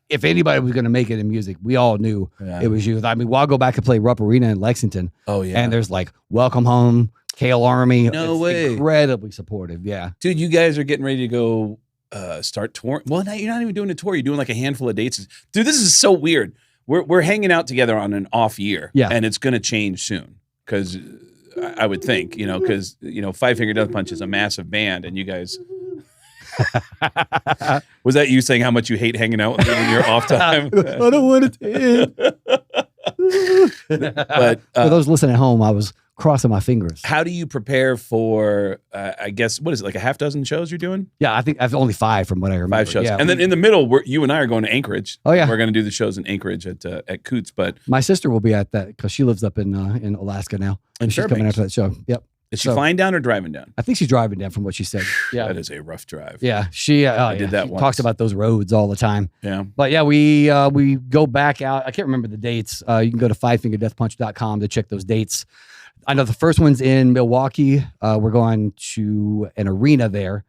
if anybody was going to make it in music, we all knew it was you. I mean, I'll go back and play Rupp Arena in Lexington. Oh, yeah. And there's like Welcome Home, Kael Army. No way. Incredibly supportive. Yeah. Dude, you guys are getting ready to go start touring. Well, now you're not even doing a tour. You're doing like a handful of dates. Dude, this is so weird. We're hanging out together on an off year. Yeah. And it's going to change soon because I would think, because, Five Finger Death Punch is a massive band and you guys... Was that you saying how much you hate hanging out with me in your off time? I don't want to. But for those listening at home, I was crossing my fingers. How do you prepare for, I guess, what is it, like a half dozen shows you're doing? Yeah, I think I've only 5 from what I remember. 5 shows. Yeah, and then in the middle, you and I are going to Anchorage. Oh, yeah. We're going to do the shows in Anchorage at Coots. But my sister will be at that because she lives up in Alaska now. And she's coming after that show. Yep. Is she flying down or driving down? I think she's driving down from what she said. Yeah. That is a rough drive. Yeah. She I did that once. Talks about those roads all the time. Yeah. But yeah, we go back out. I can't remember the dates. You can go to fivefingerdeathpunch.com to check those dates. I know the first one's in Milwaukee. We're going to an arena there.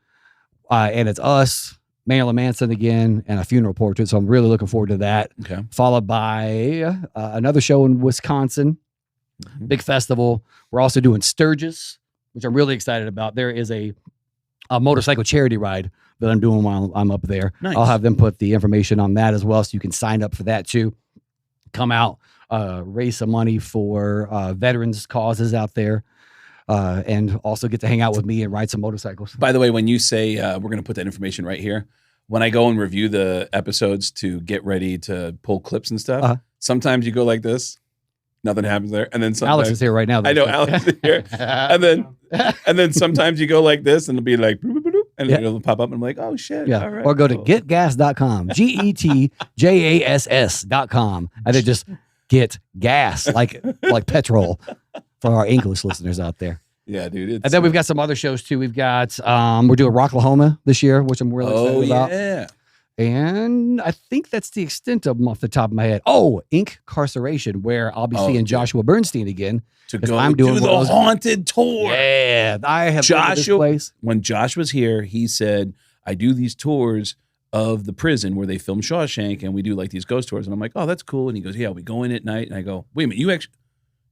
And it's us, Marilyn Manson again, and a funeral portrait. So I'm really looking forward to that. Okay. Followed by another show in Wisconsin, big festival. We're also doing Sturgis, which I'm really excited about. There is a motorcycle charity ride that I'm doing while I'm up there. Nice. I'll have them put the information on that as well, so you can sign up for that too. Come out, raise some money for veterans causes out there. And also get to hang out with me and ride some motorcycles. By the way, when you say we're going to put that information right here, when I go and review the episodes to get ready to pull clips and stuff, sometimes you go like this, nothing happens there, and then sometimes Alex is here right now. I know Alex is here, and then sometimes you go like this, and it'll be like, boop, boop, boop, and it'll pop up, and I'm like, oh shit, yeah. all right. Or go to getgas.com, GETJASS.com, and then just get gas like petrol. For our English listeners out there. Yeah, dude. And then we've got some other shows too. We've got, we're doing Rocklahoma this year, which I'm really excited about. Yeah. And I think that's the extent of them off the top of my head. Oh, Incarceration, where I'll be seeing Joshua Bernstein again. To go do the haunted tour. Yeah. I have been to this place. When Josh was here, he said, I do these tours of the prison where they film Shawshank, and we do like these ghost tours. And I'm like, oh, that's cool. And he goes, yeah, we go in at night. And I go, wait a minute,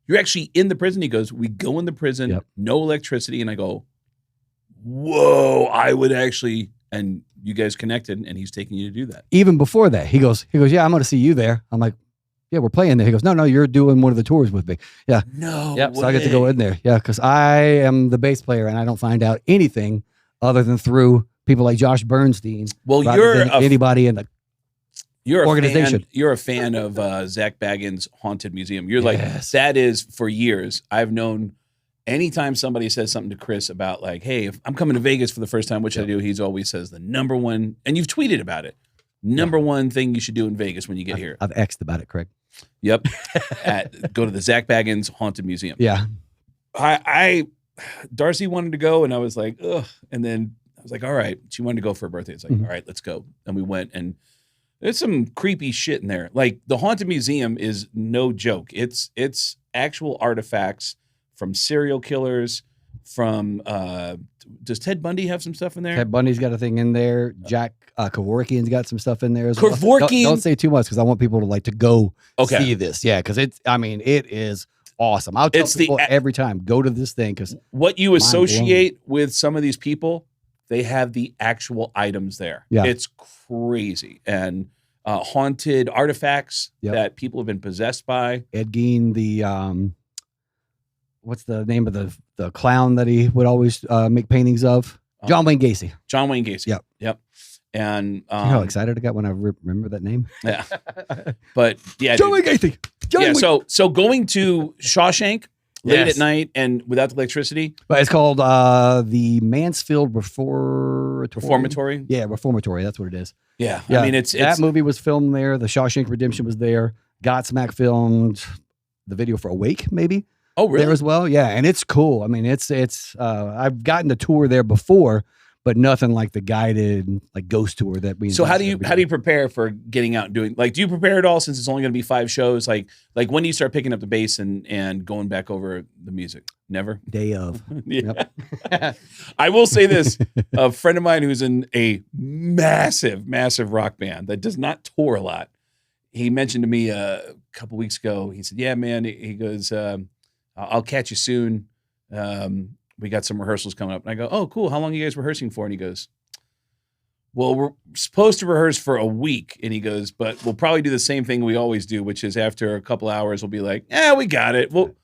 you're actually in the prison? He goes, we go in the prison, no electricity. And I go, whoa, I would actually, and you guys connected, and he's taking you to do that. Even before that, he goes, yeah, I'm going to see you there. I'm like, yeah, we're playing there. He goes, no, you're doing one of the tours with me. Yeah. No Yep. So I get to go in there. Yeah. Because I am the bass player, and I don't find out anything other than through people like Josh Bernstein. Well, you're anybody in the organization. You're a fan of Zach Bagans' Haunted Museum. You're like, that is, for years, I've known anytime somebody says something to Chris about like, hey, if I'm coming to Vegas for the first time, which I do, he's always says the number one, and you've tweeted about it, number one thing you should do in Vegas when you get here. I've X'd about it, Craig. Yep. Go to the Zach Bagans Haunted Museum. Yeah. Darcy wanted to go, and I was like, ugh. And then I was like, all right. She wanted to go for her birthday. It's like, all right, let's go. And we went, and there's some creepy shit in there. Like, the Haunted Museum is no joke. It's actual artifacts from serial killers, from does Ted Bundy have some stuff in there? Ted Bundy's got a thing in there. Jack Kevorkian's got some stuff in there as well. Kevorkian. Don't say too much, because I want people to go see this. Yeah, because it is awesome. I'll tell people every time, go to this thing, because what you associate with some of these people, they have the actual items there. Yeah. It's crazy. And haunted artifacts that people have been possessed by. Ed Gein, the what's the name of the clown that he would always make paintings of? John Wayne Gacy. John Wayne Gacy. Yep. And you know how excited I got when I remember that name. Yeah. But yeah, John Wayne Gacy. So going to Shawshank late at night and without the electricity. But it's called the Mansfield Reformatory. Yeah, Reformatory. That's what it is. Yeah. I mean, it's that movie was filmed there. The Shawshank Redemption was there. Godsmack filmed the video for Awake, maybe. Oh, really? There as well. Yeah, and it's cool. I mean, it's I've gotten the tour there before, but nothing like the guided ghost tour that we. So how do you prepare for getting out and doing, like, do you prepare at all, since it's only going to be 5 shows? Like when do you start picking up the bass and going back over the music? Never? Day of. Yep. I will say this, a friend of mine who's in a massive rock band that does not tour a lot, he mentioned to me a couple weeks ago, he said, yeah, man, he goes, I'll catch you soon. We got some rehearsals coming up. And I go, oh, cool. How long are you guys rehearsing for? And he goes, well, we're supposed to rehearse for a week. And he goes, but we'll probably do the same thing we always do, which is after a couple hours, we'll be like, we got it. We'll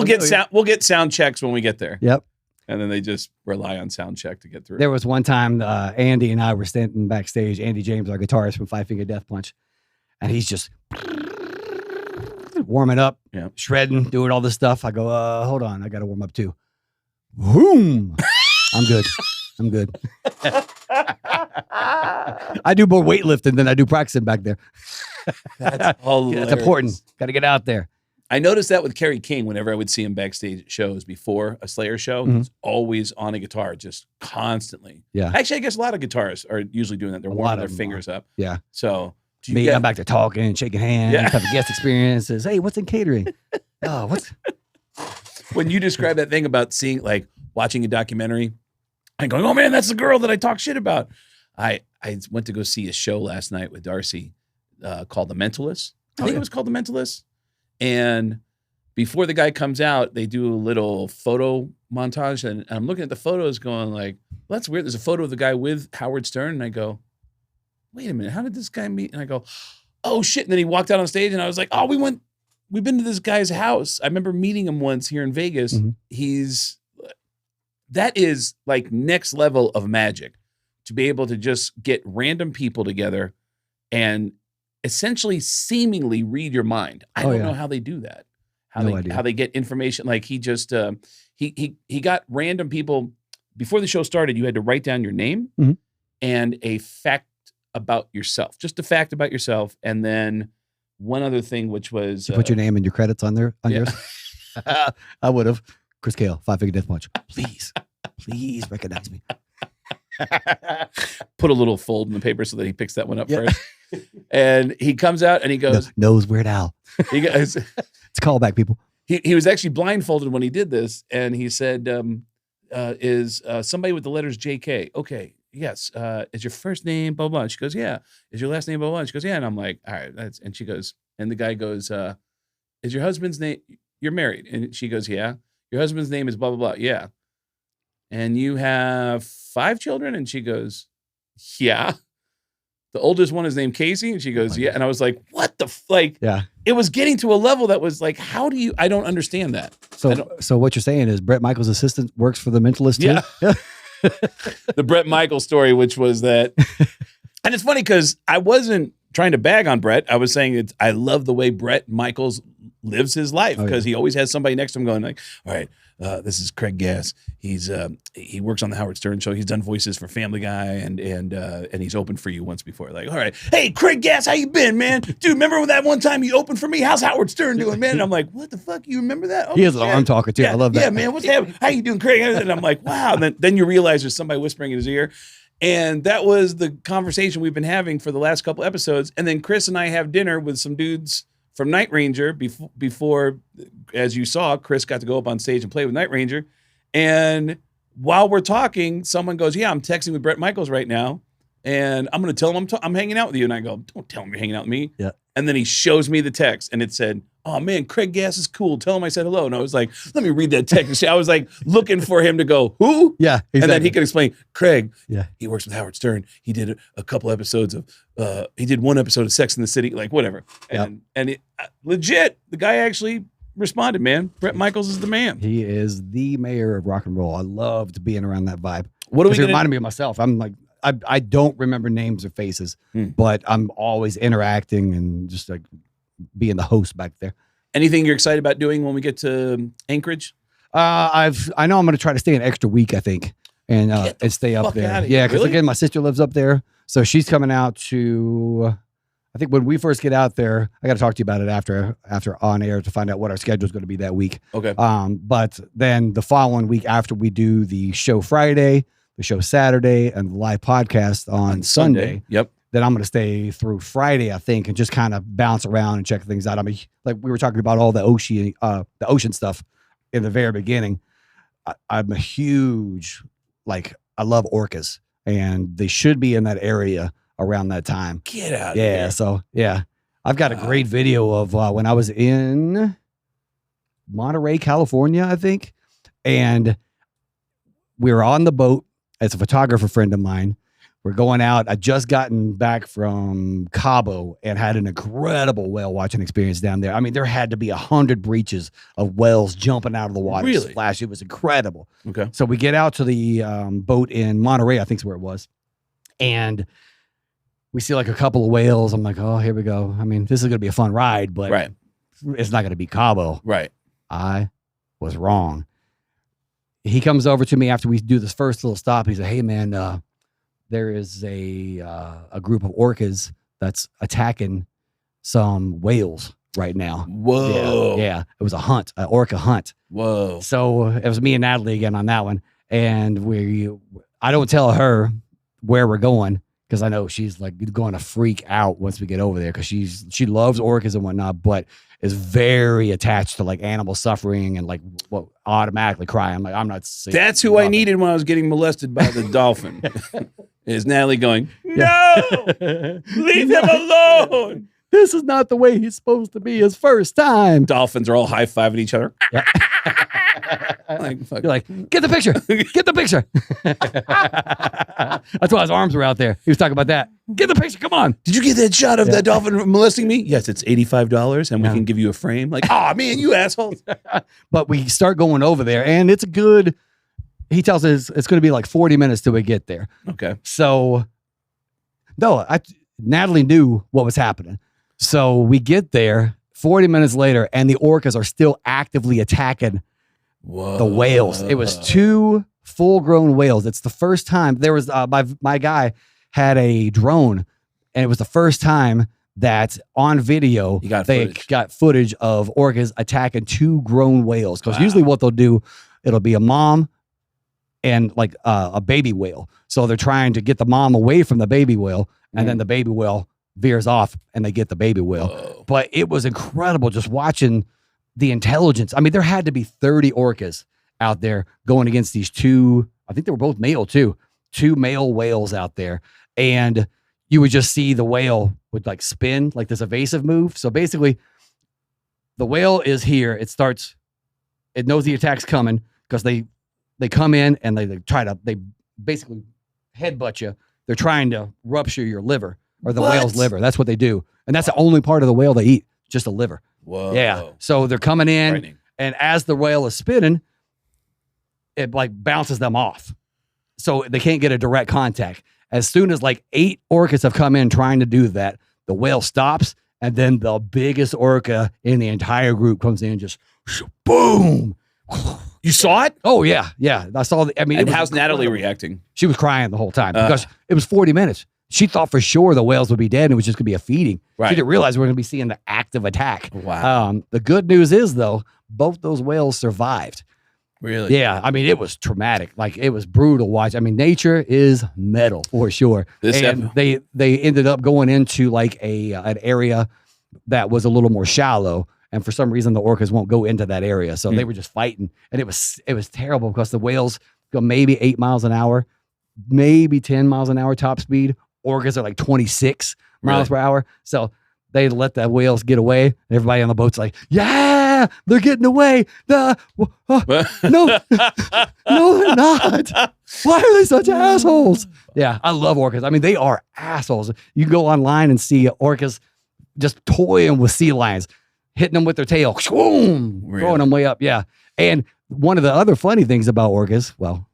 get sound checks when we get there. Yep. And then they just rely on sound check to get through. There was one time Andy and I were standing backstage. Andy James, our guitarist from Five Finger Death Punch. And he's just warming up, shredding, doing all this stuff. I go, hold on, I got to warm up too. Boom! I'm good. I do more weightlifting than I do practicing back there. That's hilarious. It's important. Got to get out there. I noticed that with Kerry King. Whenever I would see him backstage at shows before a Slayer show, he's always on a guitar, just constantly. Yeah. Actually, I guess a lot of guitarists are usually doing that. They're warming their fingers up. Yeah. So I'm back there talking, shaking hands, having guest experiences. Hey, what's in catering? Oh, what's... When you describe that thing about watching a documentary and going, oh man, that's the girl that I talk shit about. I went to go see a show last night with Darcy called The Mentalist. I think it was called The Mentalist. And before the guy comes out, they do a little photo montage. And I'm looking at the photos going like, well, that's weird. There's a photo of the guy with Howard Stern. And I go, wait a minute, how did this guy meet? And I go, oh shit. And then he walked out on stage and I was like, oh, we've been to this guy's house. I remember meeting him once here in Vegas. That is like next level of magic, to be able to just get random people together and essentially seemingly read your mind. I don't know how they do that. How they get information. Like he just, he got random people. Before the show started, you had to write down your name and a fact about yourself, just a fact about yourself. And then one other thing, which was you put your name and your credits on there on yours. I would have. Chris Kael, 5 Figure Death Punch. Please recognize me. Put a little fold in the paper so that he picks that one up first. And he comes out and he goes, knows Weird Al. He goes, it's callback, people. He was actually blindfolded when he did this, and he said, "Is somebody with the letters JK? Okay, yes. Is your first name blah blah?" And she goes, "Yeah." Is your last name blah blah? And she goes, "Yeah." And I'm like, "All right." And she goes, and the guy goes, "Is your husband's name? You're married?" And she goes, "Yeah." Your husband's name is blah blah blah. Yeah. And you have 5 children? And she goes, "Yeah." The oldest one is named Casey. And she goes, "Yeah." And I was like, what the yeah. It was getting to a level that was like, how do you, I don't understand that. So what you're saying is Brett Michaels' assistant works for the Mentalist too? Yeah. The Brett Michaels story, which was that, and it's funny because I wasn't trying to bag on Brett. I was saying I love the way Brett Michaels lives his life because he always has somebody next to him going like, all right, this is Craig Gass. He works on the Howard Stern show. He's done voices for Family Guy and he's opened for you once before. Like, all right, hey, Craig Gass, how you been, man? Dude, remember that one time you opened for me? How's Howard Stern doing, man? And I'm like, what the fuck? You remember that? Oh, he has an arm talker too. Yeah, I love that. Yeah, man. What's happening? How you doing, Craig? And I'm like, wow. And then you realize there's somebody whispering in his ear. And that was the conversation we've been having for the last couple episodes. And then Chris and I have dinner with some dudes from Night Ranger before, as you saw, Chris got to go up on stage and play with Night Ranger. And while we're talking, someone goes, yeah, I'm texting with Brett Michaels right now. And I'm going to tell him I'm hanging out with you. And I go, don't tell him you're hanging out with me. Yeah. And then he shows me the text and it said, oh man, Craig Gass is cool. Tell him I said hello. And I was like, let me read that text. I was like looking for him to go, who? Yeah. Exactly. And then he could explain, Craig, yeah, he works with Howard Stern. He did a couple episodes of, he did one episode of Sex in the City, like whatever. And it, legit, the guy actually responded, man. Brett Michaels is the man. He is the mayor of rock and roll. I loved being around that vibe. What do we? It reminded me of myself. I'm like, I don't remember names or faces, but I'm always interacting and just like being the host back there. Anything you're excited about doing when we get to Anchorage? I know I'm going to try to stay an extra week, I think, and stay up there. Yeah, because again, my sister lives up there, so she's coming out to. I think when we first get out there, I got to talk to you about it after on air to find out what our schedule is going to be that week. Okay. But then the following week after we do the show Friday, the show Saturday, and the live podcast on Sunday. Yep. Then I'm going to stay through Friday, I think, and just kind of bounce around and check things out. I mean, like we were talking about all the ocean stuff in the very beginning. I'm a huge, I love orcas, and they should be in that area around that time. Get out of here. Yeah, so, yeah. I've got a great video of when I was in Monterey, California, I think, and we were on the boat. It's a photographer friend of mine. We're going out. I just gotten back from Cabo and had an incredible whale watching experience down there. I mean, there had to be 100 breaches of whales jumping out of the water. Really? Splash. It was incredible. Okay. So we get out to the boat in Monterey, I think is where it was. And we see like a couple of whales. I'm like, oh, here we go. I mean, this is going to be a fun ride, but it's not going to be Cabo. Right. I was wrong. He comes over to me after we do this first little stop. He said, hey, man, there is a group of orcas that's attacking some whales right now. Whoa. Yeah. It was a hunt, an orca hunt. Whoa. So it was me and Natalie again on that one. And I don't tell her where we're going because I know she's like going to freak out once we get over there because she loves orcas and whatnot, but is very attached to like animal suffering and like automatically cry. I'm like, I'm not saying that's who I needed when I was getting molested by the dolphin. Is Natalie going, no, leave him alone. This is not the way he's supposed to be his first time. Dolphins are all high-fiving each other. Yeah. Like, fuck. You're like, get the picture. Get the picture. That's why his arms were out there. He was talking about that. Get the picture. Come on. Did you get that shot of that dolphin molesting me? Yes, it's $85 and we can give you a frame. Like, oh man, you assholes. But we start going over there and it's a good, he tells us it's going to be like 40 minutes till we get there. Okay. So, no, Natalie knew what was happening. So we get there 40 minutes later and the orcas are still actively attacking the whales. It was 2 full-grown whales. It's the first time there was my guy had a drone, and it was the first time that on video got footage of orcas attacking 2 grown whales. Because usually what they'll do, it'll be a mom and like a baby whale. So they're trying to get the mom away from the baby whale, and then the baby whale veers off and they get the baby whale. Whoa. But it was incredible just watching the intelligence. I mean, there had to be 30 orcas out there going against these 2, I think they were both male too, 2 male whales out there. And you would just see the whale would like spin like this evasive move. So basically the whale is here. It knows the attack's coming because they come in and they basically headbutt you. They're trying to rupture your liver or the whale's liver. That's what they do. And that's the only part of the whale they eat, just the liver. Whoa. Yeah. So they're coming in and as the whale is spinning, it like bounces them off. So they can't get a direct contact. As soon as like 8 orcas have come in trying to do that, the whale stops and then the biggest orca in the entire group comes in and just boom. You saw it? Oh yeah. Yeah. I saw and how's Natalie reacting? She was crying the whole time because it was 40 minutes. She thought for sure the whales would be dead and it was just going to be a feeding. Right. She didn't realize we were going to be seeing the active attack. Wow. The good news is, though, both those whales survived. Really? Yeah. I mean, it was traumatic. Like, it was brutal to watch. I mean, nature is metal for sure. They ended up going into like an area that was a little more shallow. And for some reason, the orcas won't go into that area. So they were just fighting. And it was terrible because the whales go maybe 8 miles an hour, maybe 10 miles an hour top speed. Orcas are like 26 miles per hour. So they let the whales get away. And everybody on the boat's like, yeah, they're getting away. No, no, they're not. Why are they such assholes? Yeah, I love orcas. I mean, they are assholes. You can go online and see orcas just toying with sea lions, hitting them with their tail, throwing them way up. Yeah. And one of the other funny things about orcas, well,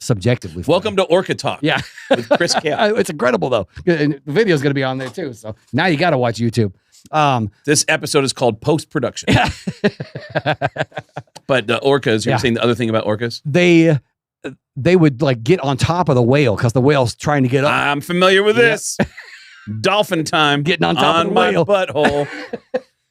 subjectively funny. Welcome to Orca Talk. Yeah. With Chris Kael. It's incredible, though. And the video is going to be on there, too. So now you got to watch YouTube. This episode is called Post-Production. But the orcas, you're saying the other thing about orcas? They would like get on top of the whale because the whale's trying to get up. I'm familiar with this. Dolphin time. Getting on top of the my whale. Butthole.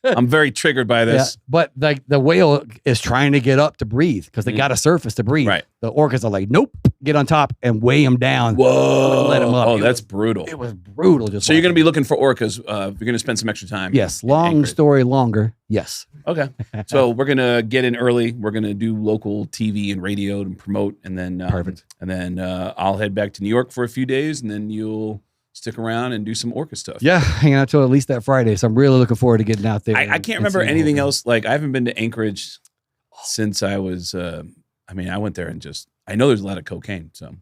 I'm very triggered by this. Yeah, but the whale is trying to get up to breathe because they got a surface to breathe. Right. The orcas are like, nope, get on top and weigh him down. Whoa. Let him up. Oh, that's brutal. It was brutal. So you're going to be looking for orcas. You're going to spend some extra time. Yes. Long story longer. Yes. Okay. So we're going to get in early. We're going to do local TV and radio and promote. And then, perfect. And then I'll head back to New York for a few days and then you'll stick around and do some orca stuff. Yeah, hanging out till at least that Friday. So I'm really looking forward to getting out there. I can't remember anything else. Like I haven't been to Anchorage since I was, I went there and I know there's a lot of cocaine. So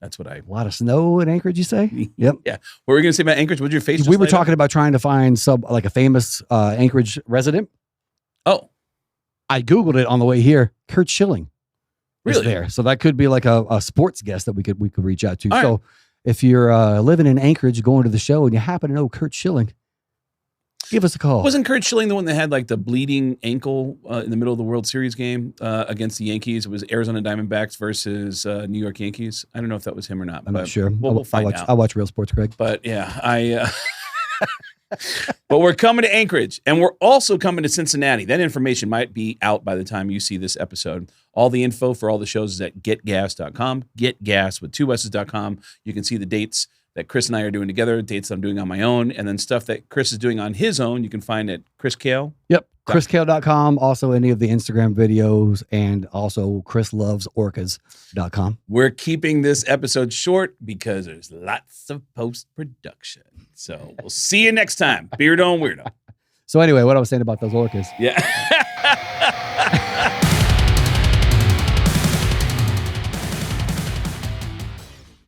that's what a lot of snow in Anchorage, you say? Yep. Yeah. What were we going to say about Anchorage? What'd your face We were talking about trying to find a famous Anchorage resident. Oh. I Googled it on the way here. Kurt Schilling. Really? There. So that could be like a sports guest that we could reach out to. All so right. If you're living in Anchorage, going to the show, and you happen to know Kurt Schilling, give us a call. Wasn't Kurt Schilling the one that had like the bleeding ankle in the middle of the World Series game against the Yankees? It was Arizona Diamondbacks versus New York Yankees. I don't know if that was him or not. I'm not sure. We'll find out. I watch Real Sports, Craig. But yeah, But we're coming to Anchorage, and we're also coming to Cincinnati. That information might be out by the time you see this episode. All the info for all the shows is at getgas.com. Getgas with 2 S's.com. You can see the dates that Chris and I are doing together, dates I'm doing on my own, and then stuff that Chris is doing on his own. You can find at Chris Kael. Yep. ChrisKael.com. Also any of the Instagram videos, and also ChrisLovesOrcas.com. We're keeping this episode short because there's lots of post-production. So we'll see you next time. Beardo and Weirdo. So anyway, what I was saying about those orcas. Yeah.